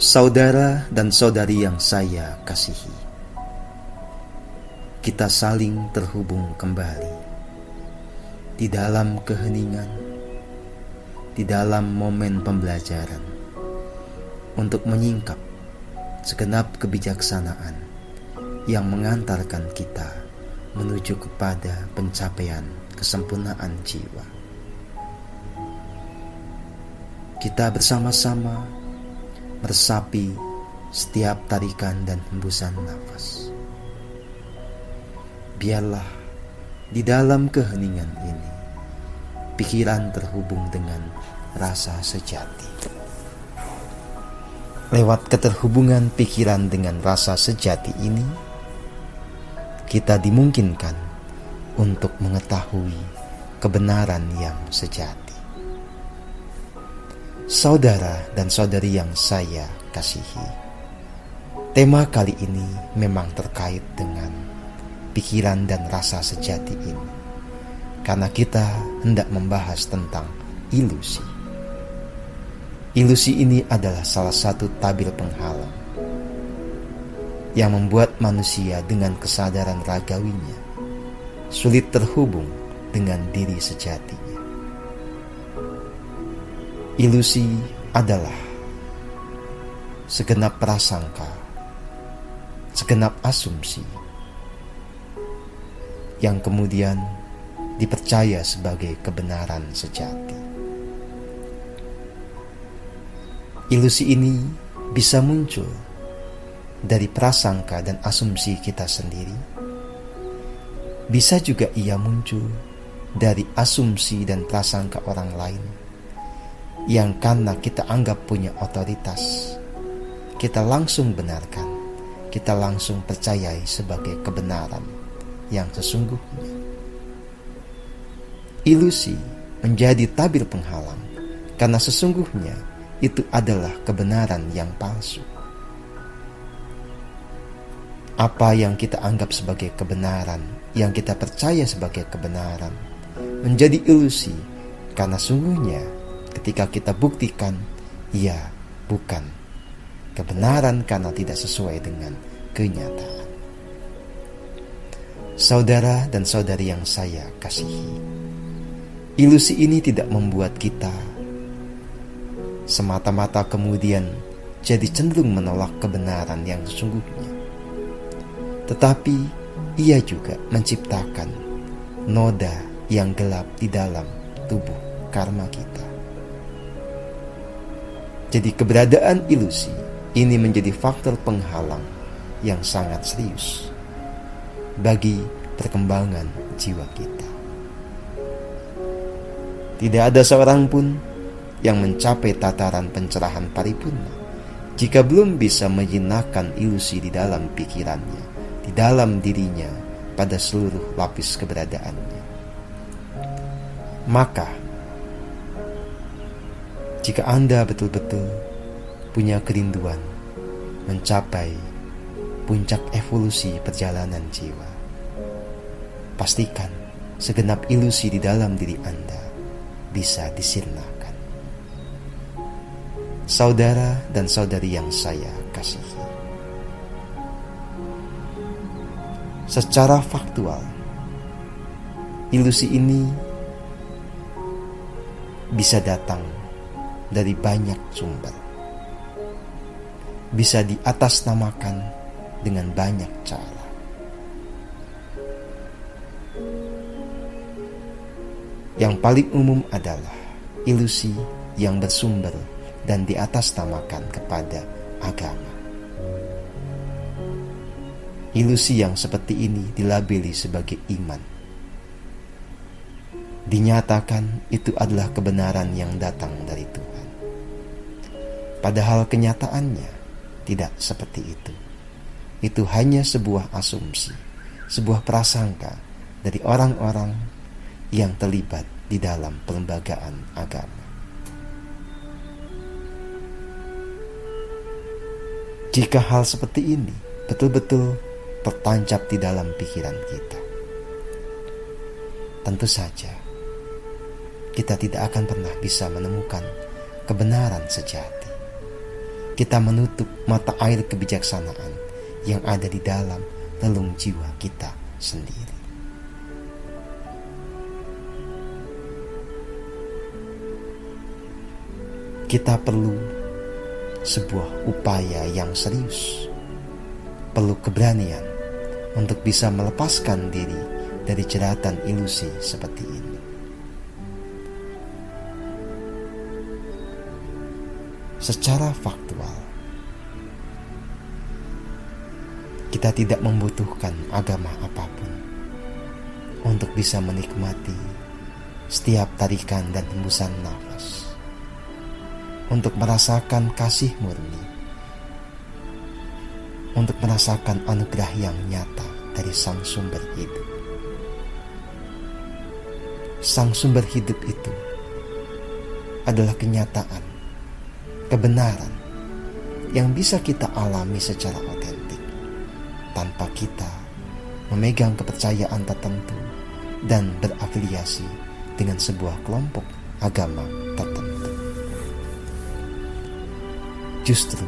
Saudara dan saudari yang saya kasihi, kita saling terhubung kembali di dalam keheningan, di dalam momen pembelajaran untuk menyingkap segenap kebijaksanaan yang mengantarkan kita menuju kepada pencapaian kesempurnaan jiwa. Kita bersama-sama meresapi setiap tarikan dan hembusan nafas. Biarlah di dalam keheningan ini pikiran terhubung dengan rasa sejati. Lewat keterhubungan pikiran dengan rasa sejati ini, kita dimungkinkan untuk mengetahui kebenaran yang sejati. Saudara dan saudari yang saya kasihi, tema kali ini memang terkait dengan pikiran dan rasa sejati ini, karena kita hendak membahas tentang ilusi. Ilusi ini adalah salah satu tabir penghalang yang membuat manusia dengan kesadaran ragawinya sulit terhubung dengan diri sejatinya. Ilusi adalah segenap prasangka, segenap asumsi yang kemudian dipercaya sebagai kebenaran sejati. Ilusi ini bisa muncul dari prasangka dan asumsi kita sendiri. Bisa juga ia muncul dari asumsi dan prasangka orang lain yang karena kita anggap punya otoritas, kita langsung benarkan, kita langsung percayai sebagai kebenaran yang sesungguhnya. Ilusi menjadi tabir penghalang karena sesungguhnya itu adalah kebenaran yang palsu. Apa yang kita anggap sebagai kebenaran, yang kita percaya sebagai kebenaran, menjadi ilusi karena sungguhnya ketika kita buktikan, ia bukan kebenaran karena tidak sesuai dengan kenyataan. Saudara dan saudari yang saya kasihi, ilusi ini tidak membuat kita semata-mata kemudian jadi cenderung menolak kebenaran yang sesungguhnya. Tetapi ia juga menciptakan noda yang gelap di dalam tubuh karma kita. Jadi keberadaan ilusi ini menjadi faktor penghalang yang sangat serius bagi perkembangan jiwa kita. Tidak ada seorang pun yang mencapai tataran pencerahan paripurna jika belum bisa menjinakkan ilusi di dalam pikirannya, di dalam dirinya, pada seluruh lapis keberadaannya. Maka jika Anda betul-betul punya kerinduan mencapai puncak evolusi perjalanan jiwa, pastikan segenap ilusi di dalam diri Anda bisa disirnakan. Saudara dan saudari yang saya kasihi, secara faktual, ilusi ini bisa datang dari banyak sumber, bisa diatasnamakan dengan banyak cara. Yang paling umum adalah ilusi yang bersumber dan diatasnamakan kepada agama. Ilusi yang seperti ini dilabeli sebagai iman. Dinyatakan itu adalah kebenaran yang datang dari Tuhan. Padahal kenyataannya tidak seperti itu. Itu hanya sebuah asumsi, sebuah prasangka dari orang-orang yang terlibat di dalam pelembagaan agama. Jika hal seperti ini betul-betul tertancap di dalam pikiran kita, tentu saja kita tidak akan pernah bisa menemukan kebenaran sejati. kita menutup mata air kebijaksanaan yang ada di dalam relung jiwa kita sendiri. Kita perlu sebuah upaya yang serius, perlu keberanian untuk bisa melepaskan diri dari jeratan ilusi seperti ini. Secara faktual, kita tidak membutuhkan agama apapun untuk bisa menikmati setiap tarikan dan hembusan nafas, untuk merasakan kasih murni, untuk merasakan anugerah yang nyata dari Sang Sumber Hidup. Sang Sumber Hidup itu adalah kenyataan, kebenaran yang bisa kita alami secara otentik tanpa kita memegang kepercayaan tertentu dan berafiliasi dengan sebuah kelompok agama tertentu. Justru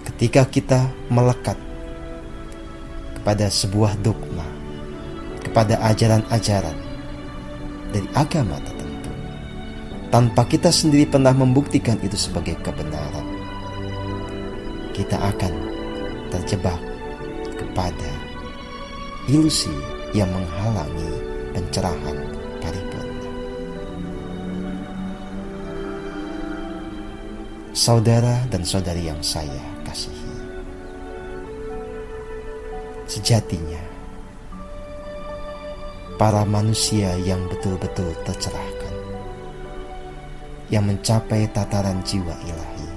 ketika kita melekat kepada sebuah dogma, kepada ajaran-ajaran dari agama tertentu, tanpa kita sendiri pernah membuktikan itu sebagai kebenaran, kita akan terjebak kepada ilusi yang menghalangi pencerahan paripurna. Saudara dan saudari yang saya kasihi, sejatinya para manusia yang betul-betul tercerahkan, yang mencapai tataran jiwa ilahi,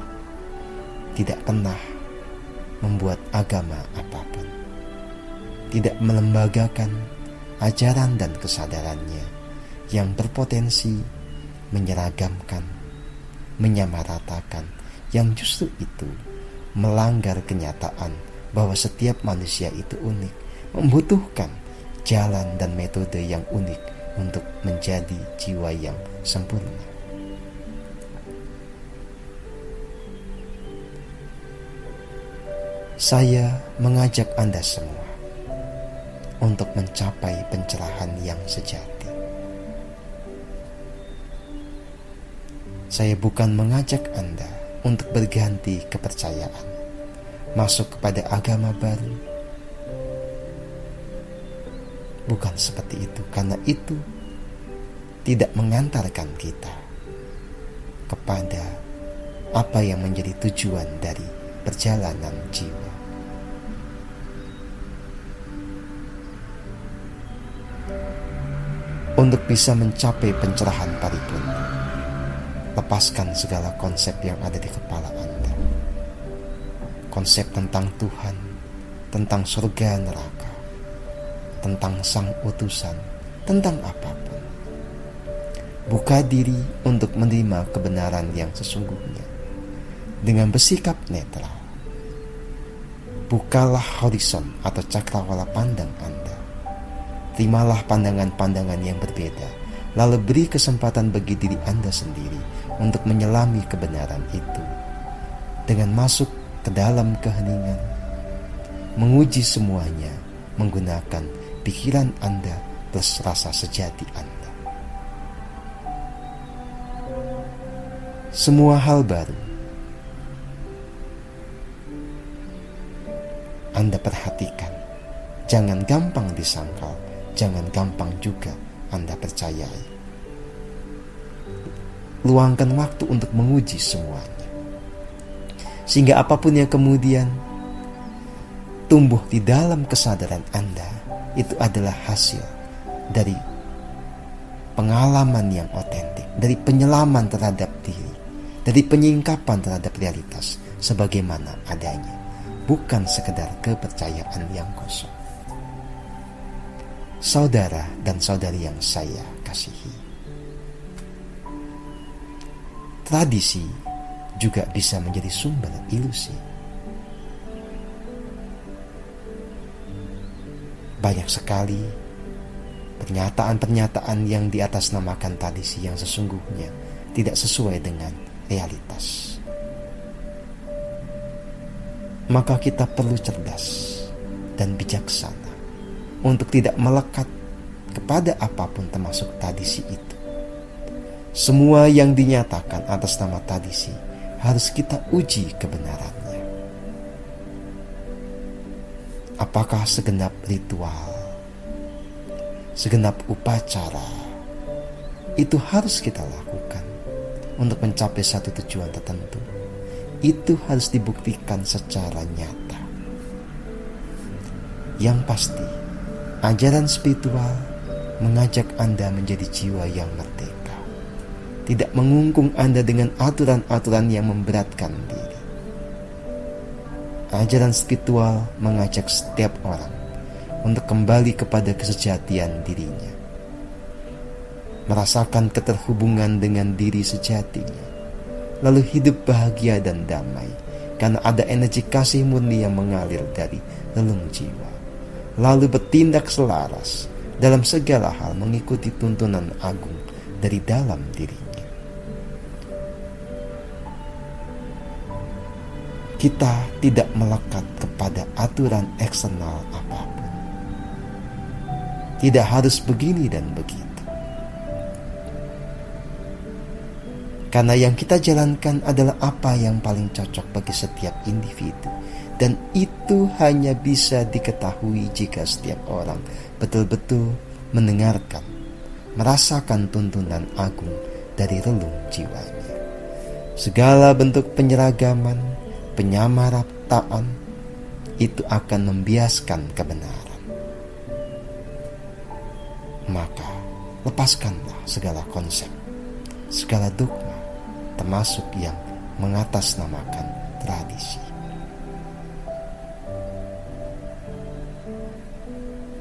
tidak pernah membuat agama apapun, tidak melembagakan ajaran dan kesadarannya yang berpotensi menyeragamkan, menyamaratakan, yang justru itu melanggar kenyataan bahwa setiap manusia itu unik, membutuhkan jalan dan metode yang unik untuk menjadi jiwa yang sempurna. Saya mengajak Anda semua untuk mencapai pencerahan yang sejati. Saya bukan mengajak Anda untuk berganti kepercayaan, masuk kepada agama baru. Bukan seperti itu, karena itu tidak mengantarkan kita kepada apa yang menjadi tujuan dari perjalanan jiwa. Untuk bisa mencapai pencerahan paripurna, lepaskan segala konsep yang ada di kepala Anda. Konsep tentang Tuhan, tentang surga neraka, tentang sang utusan, tentang apapun. Buka diri untuk menerima kebenaran yang sesungguhnya dengan bersikap netral. Bukalah horizon atau cakrawala pandang Anda. Terimalah pandangan-pandangan yang berbeda, lalu beri kesempatan bagi diri Anda sendiri untuk menyelami kebenaran itu dengan masuk ke dalam keheningan, menguji semuanya menggunakan pikiran Anda plus rasa sejati Anda. Semua hal baru Anda perhatikan, jangan gampang disangkal, jangan gampang juga Anda percayai. Luangkan waktu untuk menguji semuanya, sehingga apapun yang kemudian tumbuh di dalam kesadaran Anda, itu adalah hasil dari pengalaman yang otentik, dari penyelaman terhadap diri, dari penyingkapan terhadap realitas sebagaimana adanya, bukan sekedar kepercayaan yang kosong. Saudara dan saudari yang saya kasihi, tradisi juga bisa menjadi sumber ilusi. Banyak sekali pernyataan-pernyataan yang diatasnamakan tradisi yang sesungguhnya tidak sesuai dengan realitas. maka kita perlu cerdas dan bijaksana untuk tidak melekat kepada apapun termasuk tradisi itu. Semua yang dinyatakan atas nama tradisi harus kita uji kebenarannya. Apakah segenap ritual, segenap upacara itu harus kita lakukan untuk mencapai satu tujuan tertentu? Itu harus dibuktikan secara nyata. Yang pasti, ajaran spiritual mengajak Anda menjadi jiwa yang merdeka, tidak mengungkung Anda dengan aturan-aturan yang memberatkan diri. Ajaran spiritual mengajak setiap orang untuk kembali kepada kesejatian dirinya, merasakan keterhubungan dengan diri sejatinya, lalu hidup bahagia dan damai karena ada energi kasih murni yang mengalir dari relung jiwa, lalu bertindak selaras dalam segala hal mengikuti tuntunan agung dari dalam dirinya. Kita tidak melekat kepada aturan eksternal apapun. Tidak harus begini dan begitu. Karena yang kita jalankan adalah apa yang paling cocok bagi setiap individu. Dan itu hanya bisa diketahui jika setiap orang betul-betul mendengarkan, merasakan tuntunan agung dari relung jiwanya. Segala bentuk penyeragaman, penyamarataan, itu akan membiaskan kebenaran. Maka, lepaskanlah segala konsep, segala dogma, termasuk yang mengatasnamakan tradisi.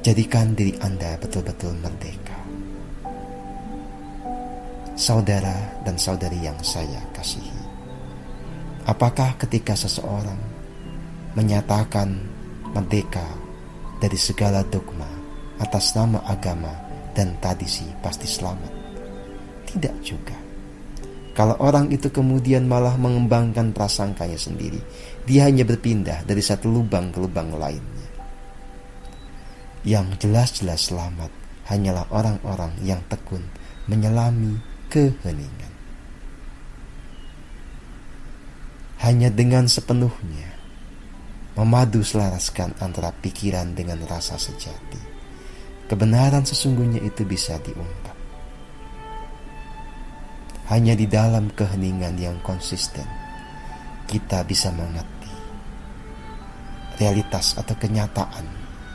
Jadikan diri Anda betul-betul merdeka. Saudara dan saudari yang saya kasihi, apakah ketika seseorang menyatakan merdeka dari segala dogma atas nama agama dan tradisi pasti selamat? Tidak juga. Kalau orang itu kemudian malah mengembangkan prasangkanya sendiri, dia hanya berpindah dari satu lubang ke lubang lainnya. Yang jelas-jelas selamat hanyalah orang-orang yang tekun menyelami keheningan. Hanya dengan sepenuhnya memadu selaraskan antara pikiran dengan rasa sejati, kebenaran sesungguhnya itu bisa diungkap. Hanya di dalam keheningan yang konsisten kita bisa mengerti realitas atau kenyataan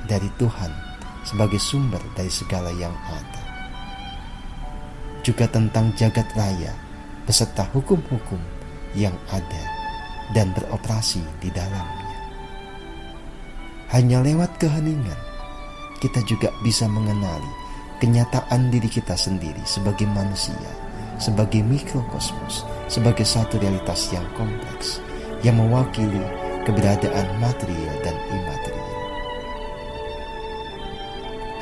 dari Tuhan sebagai sumber dari segala yang ada, juga tentang jagat raya beserta hukum-hukum yang ada dan beroperasi di dalamnya. Hanya lewat keheningan kita juga bisa mengenali kenyataan diri kita sendiri sebagai manusia, sebagai mikrokosmos, sebagai satu realitas yang kompleks yang mewakili keberadaan material dan imaterial.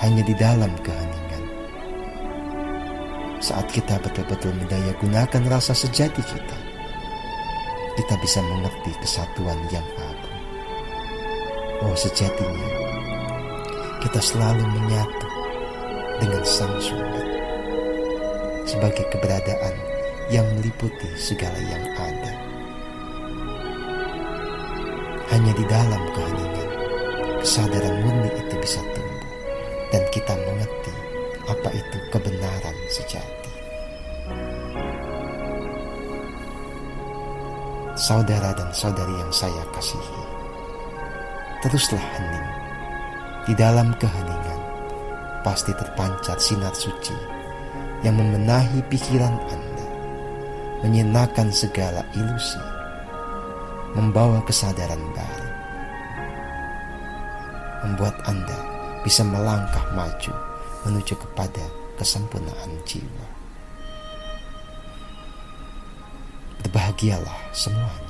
Hanya di dalam keheningan, saat kita betul-betul mendaya gunakan rasa sejati kita bisa mengerti kesatuan yang agung. Oh, sejatinya kita selalu menyatu dengan Sang Sumber sebagai keberadaan yang meliputi segala yang ada. Hanya di dalam keheningan kesadaran murni itu bisa tumbuh dan kita mengerti apa itu kebenaran sejati. Saudara dan saudari yang saya kasihi, teruslah hening. Di dalam keheningan pasti terpancar sinar suci yang membenahi pikiran Anda, menyenangkan segala ilusi, membawa kesadaran baru, membuat Anda bisa melangkah maju menuju kepada kesempurnaan jiwa. Berbahagialah semuanya.